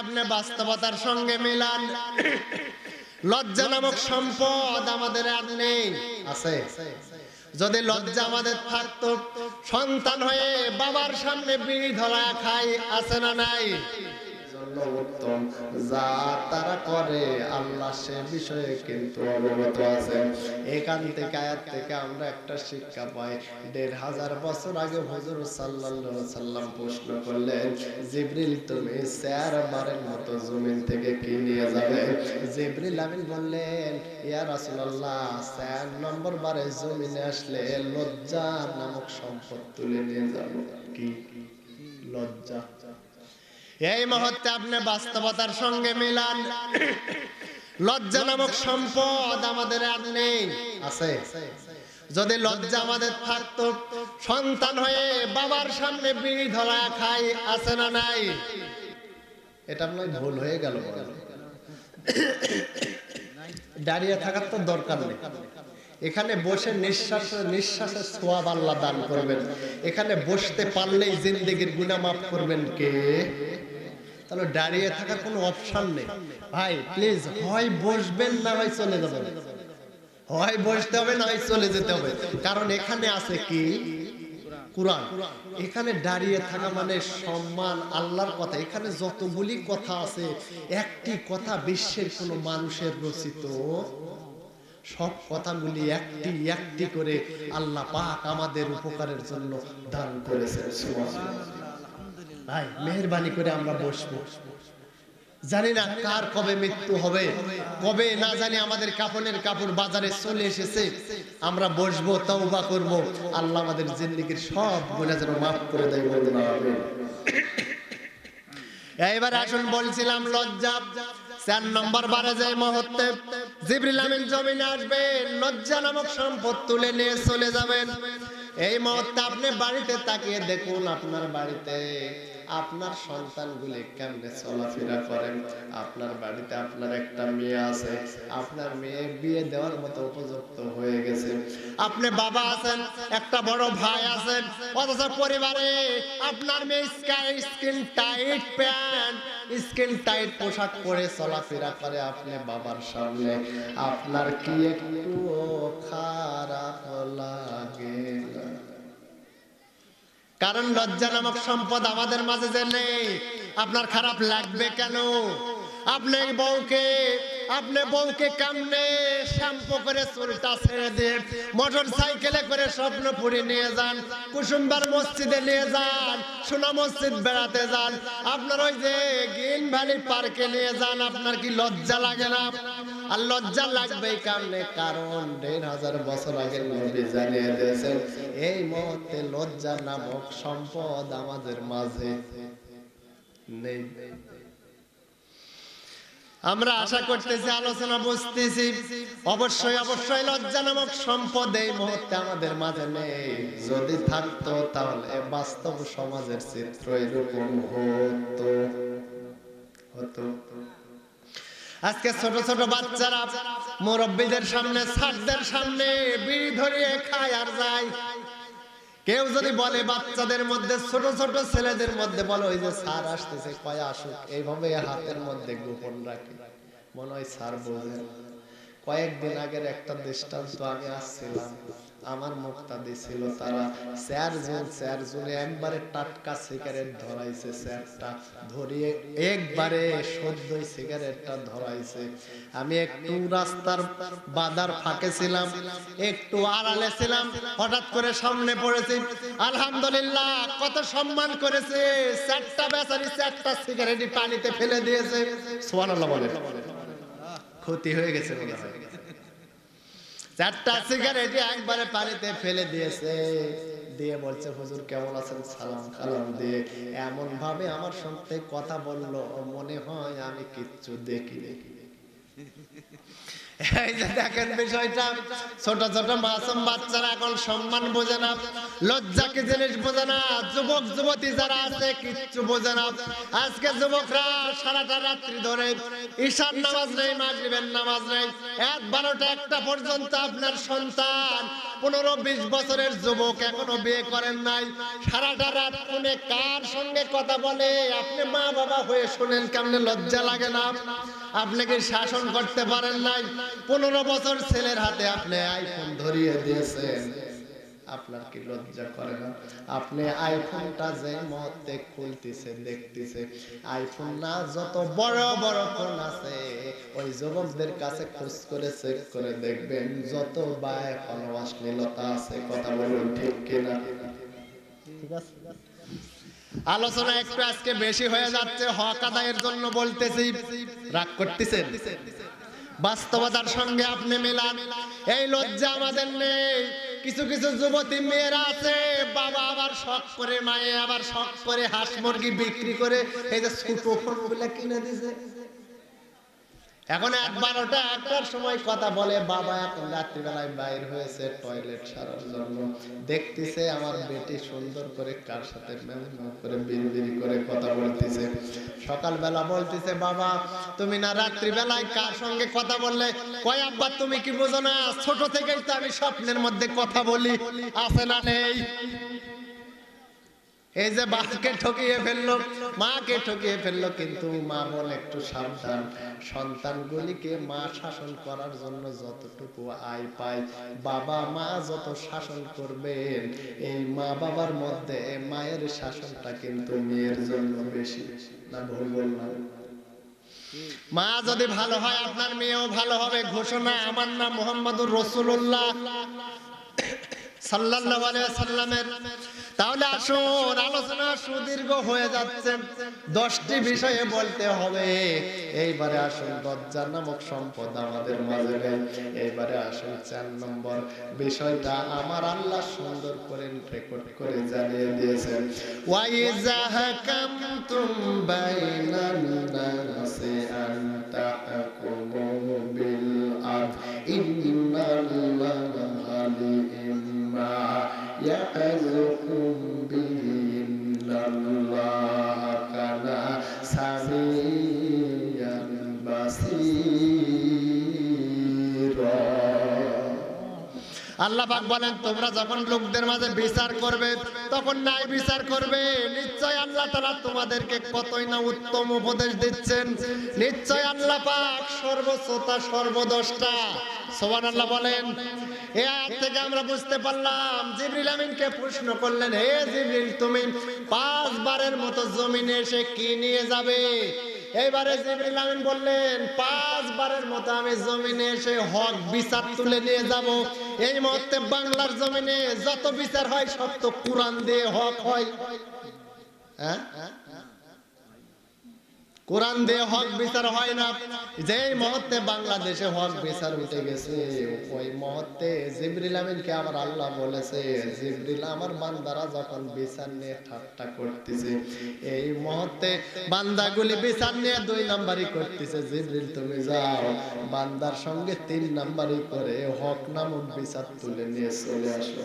আপনি বাস্তবতার সঙ্গে মিলান। লজ্জা নামক সম্পদ আমাদের আর নেই, আছে? যদি লজ্জা আমাদের থাকতো, সন্তান হয়ে বাবার সামনে বিড়ি ধরা খাই, আছে না নাই? উত্তম যা তারা করে আল্লাহ সে বিষয়ে কিন্তু অবগত আছেন। এখান থেকে আয়াত থেকে আমরা একটা শিক্ষা পাই। ১৫০০ বছর আগে হুজুর সাল্লাল্লাহু আলাইহি সাল্লাম প্রশ্ন করলেন, জিবরিল তুমি ৪ বারের মতো জমিন থেকে কি নিয়ে যাবে? জিবরিল আমিন বললেন, ইয়া রাসূলুল্লাহ ৪ নম্বর বারে জমিনে আসলে লজ্জা নামক সম্পদ তুলে নিয়ে যাব। কি? লজ্জা। এই মুহূর্তে আপনি বাস্তবতার সঙ্গে মিলান। লজ্জা নামক সম্পদ আমাদের আর নেই, আছে? যদি লজ্জা আমাদের থাকতো, সন্তান হয়ে বাবার সামনে বিড়ি ধরা খাই, আছে না নাই? এটা আপনার ভুল হয়ে গেল। দাঁড়িয়ে থাকার তো দরকার নেই। এখানে বসে নিঃশ্বাসের সওয়াব আল্লাহ দান করবেন। এখানে বসতে পারলেই জিন্দেগির গুনাহ মাফ করবেন কে? তাহলে দাঁড়িয়ে থাকার কোনো অপশন নেই। ভাই প্লিজ, হয় বসবেন না হয় চলে যাবেন। হয় বসতে হবে না হয় চলে যেতে হবে। কারণ এখানে আছে কি? কুরআন। এখানে দাঁড়িয়ে থাকা মানে সম্মান, আল্লাহর কথা। এখানে যতগুলি কথা আছে, একটি কথা বিশ্বের কোনো মানুষের রচিত, সব কথাগুলি একটি একটি করে আল্লাহ পাক আমাদের উপকারের জন্য দান করেছেন। সুবহানাল্লাহ। ভাই মেহেরবানি করে আমরা বসবো। জানি না কার কবে মৃত্যু হবে, কবে না জানি আমাদের কাফনের কাপড় বাজারে চলে এসেছে। আমরা বসবো, তওবা করব, আল্লাহ আমাদের জিন্দেগির সব গুনাহ যেন মাফ করে দেয়। বলুন আমিন। এইবার আসুন, বলছিলাম লজ্জা। ৪ নম্বর বারে যে মুহূর্তে জিবরিল আমিন জমিনে আসবেন, লজ্জা নামক সম্পদ তুলে নিয়ে চলে যাবেন। এই মুহূর্তে আপনি বাড়িতে তাকিয়ে দেখুন, আপনার বাড়িতে আপনার সন্তানগুলি কেমনে চলাফেরা করেন। আপনার বাড়িতে আপনার একটা মেয়ে আছে, আপনার মেয়ে বিয়ে দেওয়ার মতো উপযুক্ত হয়ে গেছে। আপনি বাবা আছেন, একটা বড় ভাই আছেন, অথচ পরিবারে আপনার মেয়ে skin tight pant, skin tight পোশাক পরে চলাফেরা করে আপনি বাবার সামনে। আপনার কি একটু খারাপ লাগে না? কারণ লজ্জা নামক সম্পদ আমাদের মাঝে যে নেই, আপনার খারাপ লাগবে কেন? আপনি বউকে কামনে শ্যাম্পু করে চুলটা ছেড়ে দিয়ে মোটর সাইকেলে করে স্বপ্নপুরী নিয়ে যান, কুসুমবার মসজিদে নিয়ে যান, সোনা মসজিদ বেড়াতে যান, আপনার ওই যে গ্রিন ভ্যালি পার্কে নিয়ে যান। আপনার কি লজ্জা লাগে না? আর লজ্জা লাগবেই কারণে, কারণ ১৫০০ বছর আগে নবী জানিয়ে দিয়েছেন এই মুহূর্তে লজ্জা নামক সম্পদ আমাদের মাঝে নেই। আমরা আশা করতেছি, আলোচনা বুঝতেছি, অবশ্যই লজ্জা নামক সম্পদ এই মুহূর্তে আমাদের মাঝে নেই। যদি থাকতো তাহলে বাস্তব সমাজের চিত্র এরকম হতো। আজকে ছোট ছোট বাচ্চারা মুরব্বীদের সামনে, ছাত্রদের সামনে বিড়ি ধরিয়ে খায় আর যায়। কেউ যদি বলে বাচ্চাদের মধ্যে, ছোট ছোট ছেলেদের মধ্যে বলো, ওই যে স্যার আসতেছে, কয় আসুক, এইভাবে হাতের মধ্যে গোপন রাখে, মনে হয় স্যার বোঝেন। কয়েকদিন আগের একটা দৃষ্টান্ত আমি আসছিলাম, আমার মুক্তাদি ছিল, তারা ৪ জনে একবারে টাটকা সিগারেট ধরাইছে। ৪টা ধরিয়ে একবারে সদ্যই সিগারেটটা ধরাইছে। আমি একটু রাস্তার বাধার ফাঁকে ছিলাম, একটু আড়ালে ছিলাম, হঠাৎ করে সামনে পড়েছি। আলহামদুলিল্লাহ, কত সম্মান করেছে। ৪টা বেচারি ৪টা সিগারেটই পানিতে ফেলে দিয়েছে। সুবহানাল্লাহ বলে। ক্ষতি হয়ে গেছে মনে হয়। ৪টা সিগারেট একবারে পানিতে ফেলে দিয়েছে, দিয়ে বলছে হুজুর কেমন আছেন, সালাম কালাম দিয়ে এমন ভাবে আমার সাথে কথা বললো, মনে হয় আমি কিচ্ছু দেখি। এই যে দেখেন বিষয়টা, ছোট ছোট মাসুম বাচ্চারা এখন সম্মান বোঝে না, লজ্জা কি জিনিস বোঝে না, যুবক যুবতী যারা আছে কিচ্ছু বোঝে না। আজকে যুবকরা সারাটা রাত্রি ধরে ঈশার নামাজ নেই, মাগরিবের নামাজ নেই, ১-১২টা ১টা পর্যন্ত আপনার সন্তান ১৫-২০ বছরের যুবক এখনো বিয়ে করেন নাই, সারাটা রাত ফোনে কার সঙ্গে কথা বলে। আপনি মা বাবা হয়ে শুনেন, কেমনে লজ্জা লাগে না? আপনি কি শাসন করতে পারেন নাই? 15 বছর ছেলের হাতে আপনি আইফোন ধরিয়ে দিয়েছেন, আপনার কি লজ্জা করে না? আপনি আইফোনটা যে মুহূর্তে খুলতেছে দেখতেছে, আইফোন না যত বড় বড় ফোন আছে ওই যুবকদের কাছে খোঁজ করে চেক করে দেখবেন যত বায় অশ্লীলতা আছে। কথা বলুন ঠিক কিনা? ঠিক আছে, আলোচনা একটু আজকে বেশি হয়ে যাচ্ছে, হক আদায়ের জন্য বলতেছি, রাগ করতেছেন? বাস্তবতার সঙ্গে আপনি মেলান। এই লজ্জা আমাদের নেই। কিছু কিছু যুবতী মেয়েরা আছে, বাবা আবার শখ করে, মায়ে আবার শখ করে হাঁস মুরগি বিক্রি করে এই যে ছোট ফোনগুলো কিনে দিছে। এখন ১-১২টা ১টার সময় কথা বলে, বাবা এখন রাত্রিবেলায় বাইর হয়েছে টয়লেট সারার জন্য, দেখতেছে আমার বেটি সুন্দর করে কার সাথে করে বিড়বিড়ি করে কথা বলতেছে। সকালবেলা বলতেছে, বাবা তুমি না রাত্রিবেলায় কার সঙ্গে কথা বললে? কয় আব্বা তুমি কি বুঝো না, ছোট থেকেই তো আমি স্বপ্নের মধ্যে কথা বলি। আছে না নেই? এই যে বাপকে ঠকিয়ে ফেললো, মাকে ঠকিয়ে ফেললো, কিন্তু মা বলে একটু সাবধান, সন্তানগুলিকে মা শাসন করার জন্য যতটুকু আয় পায়, বাবা মা যত শাসন করবেন এই মা বাবার মধ্যে মায়ের শাসনটা কিন্তু মেয়ের জন্য বেশি। না ভুল বললাম? মা যদি ভালো হয় আপনার মেয়েও ভালো হবে। ঘোষণা, আমার নাম মুহাম্মদুর রাসূলুল্লাহ সাল্লাল্লাহু আলাইহি ওয়াসাল্লামের। তাহলে আসুন, আলোচনা সুদীর্ঘ হয়ে যাচ্ছে, 10টি বিষয়ে বলতে হবে। এইবারে আসুন, লজ্জা নামক সম্পদ আমাদের মাঝে নেই। এইবারে আসুন 4 নম্বর বিষয়টা আমার আল্লাহ সুন্দর করে রেকর্ড করে জানিয়ে দিয়েছেন, ওয়াইজা হাকামতুম বাইনান নাসি আন তাহকুমু বিল আদল ইন্নাল্লাহা লিম্মা يعظكم به إن الله كان سميعا بصيرا। আল্লাহ পাক বলেন, তোমরা যখন লোকদের মাঝে বিচার করবে তখন ন্যায় বিচার করবে। নিশ্চয় আল্লাহ তাআলা তোমাদেরকে কতই না উত্তম উপদেশ দিচ্ছেন। নিশ্চয় আল্লাহ পাক সর্বশ্রোতা সর্বদ্রষ্টা। সুবহানাল্লাহ বলেন। এই আয়াত থেকে আমরা বুঝতে পারলাম, জিবরিল আমিনকে প্রশ্ন করলেন, হে জিবরিল তুমি 5 বারের মতো জমিনে এসে কি নিয়ে যাবে? এইবারে জিবরিল আমিন বললেন, 5 বারের মতো আমি জমিনে এসে হক বিচার তুলে নিয়ে যাব। এই মুহূর্তে বাংলার জমিনে যত বিচার হয় সব তো কোরআন দিয়ে হক হয়। হ্যাঁ, কোরআন দিয়ে হক বিচার হয় না। যে মুহূর্তে বাংলাদেশে হক বিচার উঠে গেছে ওই মুহূর্তে জিবরিল আমিনকে আবার আল্লাহ বলেছে, জিবরিল আমার বান্দারা যখন বিচার নিয়ে ঠাট্টা করতেছে, এই মুহূর্তে বান্দাগুলি বিচার নিয়ে 2 নাম্বারই করতেছে, জিবরিল তুমি যাও বান্দার সঙ্গে 3 নাম্বারই করে হক নামক বিচার তুলে নিয়ে চলে আসো।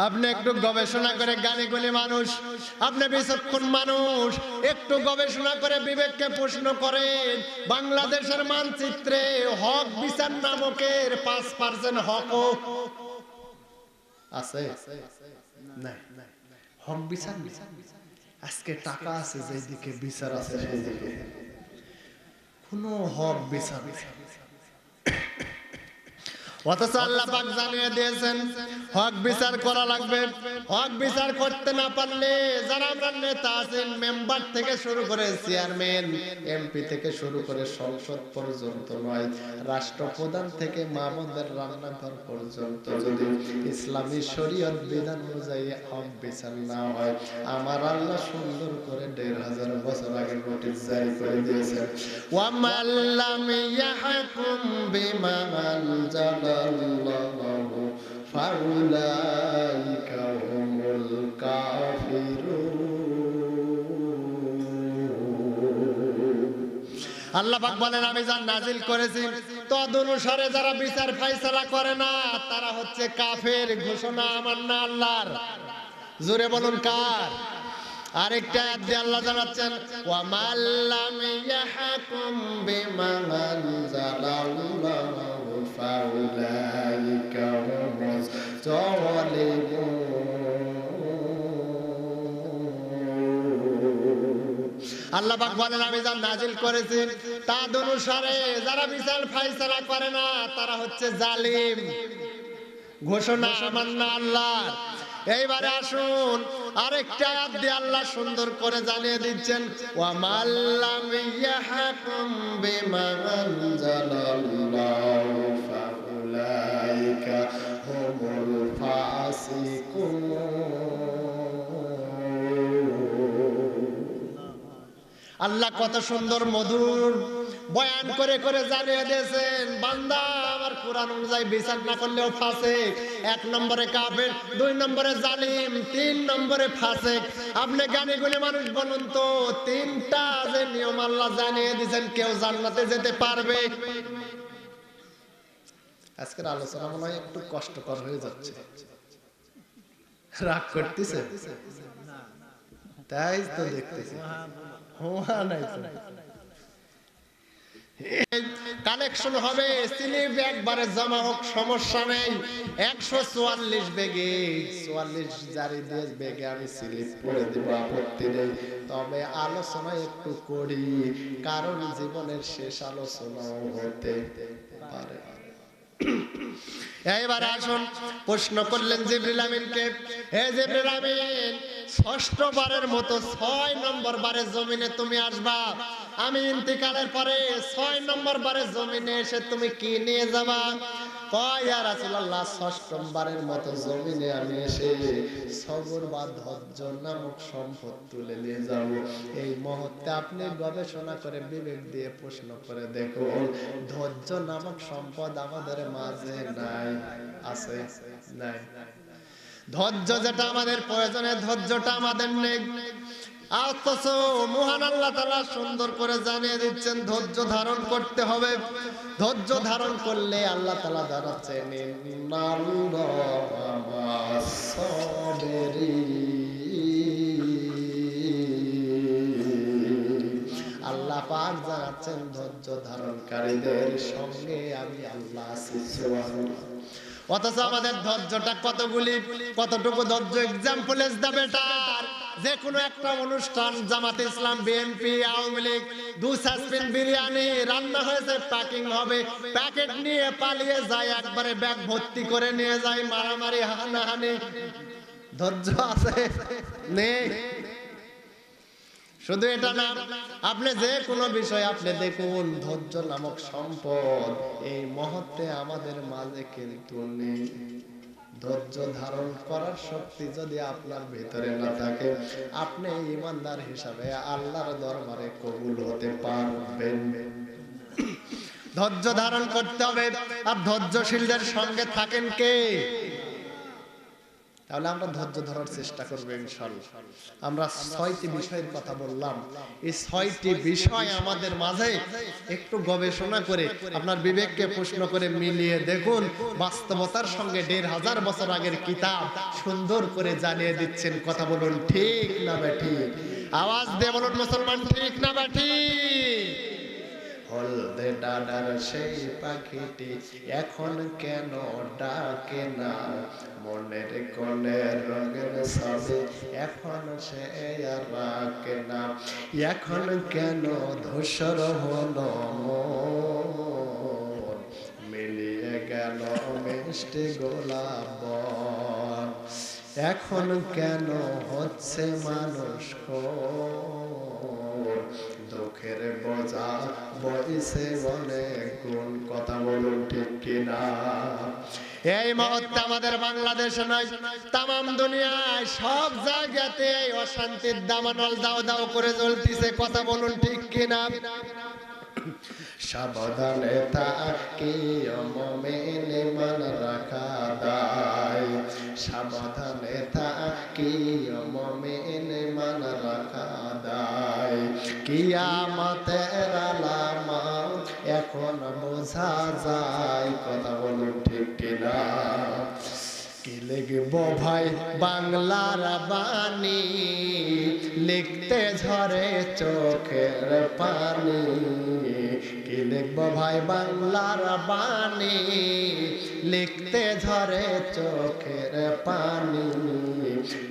আপনি একটু গবেষণা করে, জ্ঞানীগুলি মানুষ, আপনি বিচক্ষণ মানুষ, একটু গবেষণা করে বিবেককে প্রশ্ন করেন, বাংলাদেশের মানচিত্রে হক বিচার নামকের 5% হক আছে? না, হক বিচার নেই। আজকে টাকা আছে যেদিকে, বিচার আছে সেদিকে, কোনো হক বিচার নেই। অথচ আল্লাহ পাক জানিয়ে দিয়েছেন হক বিচার করা লাগবে। হক বিচার করতে না পারলে যারা আমরা নেতা আছেন, মেম্বার থেকে শুরু করে চেয়ারম্যান, এমপি থেকে শুরু করে সংসদ পর্যন্ত নয়, রাষ্ট্রপ্রধান থেকে মামুদের রান্নাঘর পর্যন্ত যদি ইসলামী শরীয়ত বিধান অনুযায়ী হক বিচার না হয়, আমার আল্লাহ সুন্দর করে 1500 বছর আগে নোটিশ জারি করে দিয়েছেন, ওয়া মাল্লাম ইয়াহকুম বিমা আনজালা আল্লাহু ফাউলাইকা হুমুল কাফিরুন। আল্লাহ পাক বলেন, আমি যা নাজিল করেছি তদনুসারে যারা বিচার ফাইসালা করে না তারা হচ্ছে কাফের। ঘোষণা আমার না আল্লাহর। জোরে বলুন কার? আরেকটা আয়াত দিয়ে আল্লাহ জানাচ্ছেন, ওয়া মাল্লাম ইয়াহকুম বিমা আনজালাল্লাহু ফাউলাইকা হুমুজ যালিমুন। আল্লাহ পাক বলেন, আমি যা নাজিল করেছি তার অনুসারে যারা বিচার ফাইসালা করে না তারা হচ্ছে জালিম। ঘোষণা আমার না আল্লাহর। এইবারে আসুন আরেকটা আয়াত দিয়ে আল্লাহ সুন্দর করে জানিয়ে দিচ্ছেন, ওয়া মাল্লাম ইয়াহকুম বিমা আনজালাল্লাহু ফাউলাইকা হুমুল ফাসিকুন। আল্লাহ কত সুন্দর মধুর বয়ান করে করে জানিয়ে দিয়েছেন, বান্দা আমার কোরআন অনুযায়ী বিচার না করলেও ফাসিক। 1 নম্বরে কাফের, 2 নম্বরে জালিম, 3 নম্বরে ফাসিক। আপনি জ্ঞানী গুণী মানুষ বলুন তো, 3টা যে নিয়ম আল্লাহ জানিয়ে দিয়েছেন কেউ জান্নাতে যেতে পারবে? আজকের আলোচনা মনে হয় একটু কষ্টকর হয়ে যাচ্ছে, রাগ করতেছে? তাই তো দেখতেছি কালেকশন হবে, স্লিপ একবারে জমা হোক, সমস্যা নেই। 144 বেগে 44 জারি দিয়ে বেগে আমি স্লিপ পড়ে দেব, আপত্তি নেই। তবে আলোচনা একটু করি, কারণ জীবনের শেষ আলোচনাও হতে পারে। এইবার আসুন, প্রশ্ন করলেন জিবরিল আমিনকে, হে জিবরিল আমিন, 6ষ্ঠ বারের মতো 6 নম্বর বারে জমিনে তুমি আসবা। আমি ইন্তিকালের পরে 6 নম্বর বারে জমিনে এসে তুমি কি নিয়ে যাবা? কয় ইয়া রাসূলুল্লাহ, 6ম বারের মতো জমিনে আমি এসে সবর বা ধৈর্য নামক সম্পদ তুলে নিয়ে যাব। এই মুহূর্তে আপনি গবেষণা করে বিবেক দিয়ে প্রশ্ন করে দেখুন, ধৈর্য নামক সম্পদ আমাদের মাঝে নাই? আছে? নাই। ধৈর্য যেটা আমাদের প্রয়োজনে, ধৈর্যটা আমাদের নেই। অথচ মহান আল্লাহ তাআলা সুন্দর করে জানিয়ে দিচ্ছেন ধৈর্য ধারণ করতে হবে। ধৈর্য ধারণ করলে আল্লাহ তাআলা জানাচ্ছেন, ইন্নাল্লাহা মা'আস সাবিরিন। আল্লাহ পাক জানাচ্ছেন ধৈর্য ধারণকারীদের সঙ্গে আমি আল্লাহ আছি। সুবহানাল্লাহ। অথচ আমাদের ধৈর্যটা কতটুকু ধৈর্য? Example is the better. যে কোনো একটা অনুষ্ঠান, জামাতে ইসলাম, বিএনপি, আওয়ামী লীগ, 2 সাসপেন বিরিয়ানি রান্না হয়েছে, প্যাকিং হবে, প্যাকেট নিয়ে পালিয়ে যায়, একবারে ব্যাগ ভর্তি করে নিয়ে যায়, মারামারি হানাহানি। ধৈর্য আছে? নেই। শুধু এটা না, আপনি যে কোনো বিষয় আপনি দেখুন, ধৈর্য নামক সম্পদ এই মুহূর্তে আমাদের মাঝে কিন্তু নেই। ধৈর্য ধারণ করার শক্তি যদি আপনার ভিতরে না থাকে, আপনি ঈমানদার হিসাবে আল্লাহর দরবারে কবুল হতে পারবেন? ধৈর্য ধারণ করতে হবে। আর ধৈর্যশীলদের সঙ্গে থাকেন কে? তাহলে আমরা ধৈর্য ধরার চেষ্টা করব ইনশাআল্লাহ। আমরা 6টি বিষয়ের কথা বললাম। এই 6টি বিষয় আমাদের মাঝে একটু গবেষণা করে আপনার বিবেককে প্রশ্ন করে মিলিয়ে দেখুন, বাস্তবতার সঙ্গে 1500 বছর আগের কিতাব সুন্দর করে জানিয়ে দিচ্ছেন। কথা বলুন ঠিক না বেঠিক? আওয়াজ দিয়ে বলুন মুসলমান, ঠিক না বেঠিক? হলদে ডানার সেই পাখিটি এখন কেন ডাকে না? মনের কোণের রঙের ছবি এখন সে আর রাখে না। এখন কেন ধূসর হলো মন, মিলিয়ে গেল মিষ্টি গোলাপ বন। এখন কেন হচ্ছে মানুষ খোর, দুঃখের বোঝা বইছে অনেক গুণ। কথা বলুন ঠিক কিনা? এই মুহূর্তে আমাদের বাংলাদেশে নয়, তামাম দুনিয়ায় সব জায়গাতে অশান্তির দাবানল দাও দাও করে জ্বলতিছে। কথা বলুন ঠিক কিনা? সাবধানে থাকিও মুমিন, মান রাখা দায়। সাবধানে থাকিও মুমিন, মান রাখা দায়। কিয়ামতের আলামত এখন বোঝা যায়, কথা বলুন ঠিক কিনা। কি লিখব ভাই বাংলার বাণী, লিখতে ঝরে চোখের পানি। কি লিখব ভাই বাংলার বাণী, লিখতে ঝরে চোখের পানি।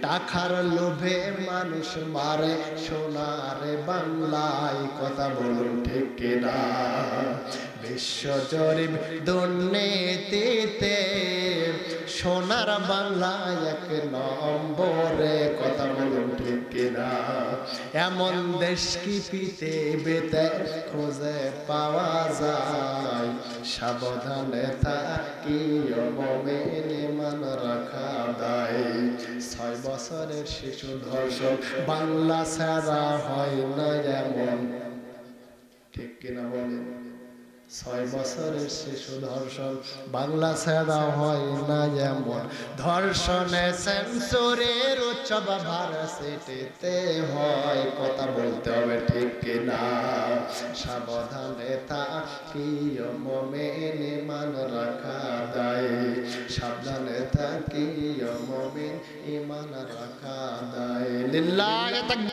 টাকার লোভে মানুষ মারে সোনার বাংলায়, কথা বলুন ঠিক কিনা। বিশ্ব জরিপ দুর্নীতিতে সোনার বাংলা এক নম্বরে, কথা বলুন ঠিক কিনা। এমন দেশ কি পৃথিবীতে খুঁজে পাওয়া যায়, সাবধানে থাকিও মুমিন ঈমান রাখা দায়। 6 বছরের শিশু ধর্ষক বাংলা ছাড়া হয় না এমন, ঠিক কিনা বলেন। 6 বছরের শিশু ধর্ষণ বাংলা ছাড়া হয় না এমন। ধর্ষণে সেন্সরের উৎসব ভার্সিটিতে হয়, কথা বলতে হবে ঠিক কিনা। সাবধানে থাকিও মুমিন ঈমান রাখা দায়, সাবধানে থাকিও মুমিন ঈমান রাখা দায়। লিল্লাহি তাকবীর।